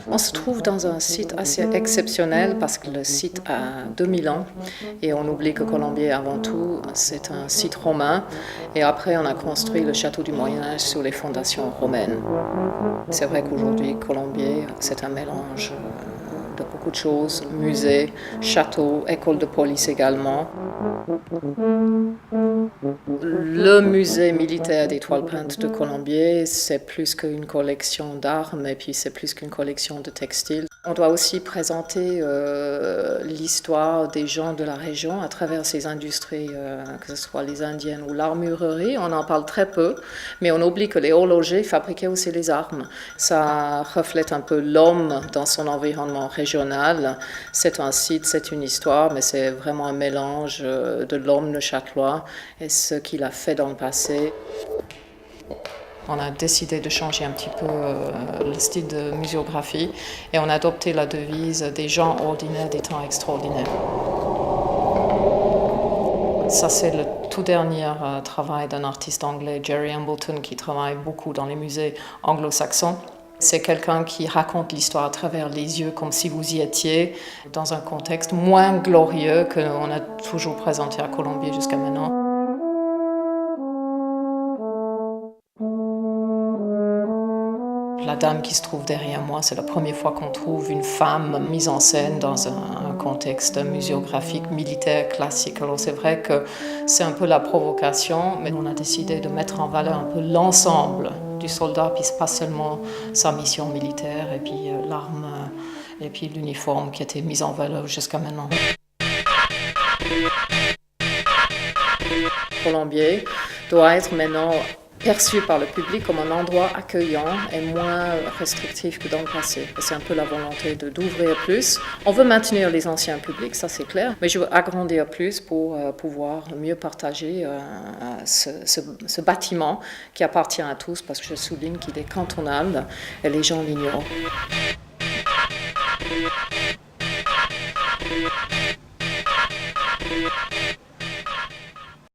On se trouve dans un site assez exceptionnel parce que le site a 2000 ans et on oublie que Colombier, avant tout, c'est un site romain et après on a construit le château du Moyen-Âge sur les fondations romaines. C'est vrai qu'aujourd'hui, Colombier, c'est un mélange de beaucoup de choses, musée, château, école de police également. Le musée militaire des toiles peintes de Colombier, c'est plus qu'une collection d'armes et puis c'est plus qu'une collection de textiles. On doit aussi présenter l'histoire des gens de la région à travers ces industries, que ce soit les indiennes ou l'armurerie. On en parle très peu, mais on oublie que les horlogers fabriquaient aussi les armes. Ça reflète un peu l'homme dans son environnement régional. C'est un site, c'est une histoire, mais c'est vraiment un mélange de l'homme neuchâtelois et ce qu'il a fait dans le passé. On a décidé de changer un petit peu le style de muséographie et on a adopté la devise des gens ordinaires, des temps extraordinaires. Ça, c'est le tout dernier travail d'un artiste anglais, Jerry Embleton, qui travaille beaucoup dans les musées anglo-saxons. C'est quelqu'un qui raconte l'histoire à travers les yeux, comme si vous y étiez, dans un contexte moins glorieux qu'on a toujours présenté à Colombier jusqu'à maintenant. La dame qui se trouve derrière moi, c'est la première fois qu'on trouve une femme mise en scène dans un contexte muséographique militaire classique. Alors c'est vrai que c'est un peu la provocation, mais on a décidé de mettre en valeur un peu l'ensemble du soldat, puis pas seulement sa mission militaire et puis l'arme et puis l'uniforme qui était mis en valeur jusqu'à maintenant. Colombier doit être maintenant perçu par le public comme un endroit accueillant et moins restrictif que dans le passé. C'est un peu la volonté d'ouvrir plus. On veut maintenir les anciens publics, ça c'est clair, mais je veux agrandir plus pour pouvoir mieux partager ce bâtiment qui appartient à tous, parce que je souligne qu'il est cantonal et les gens l'ignorent.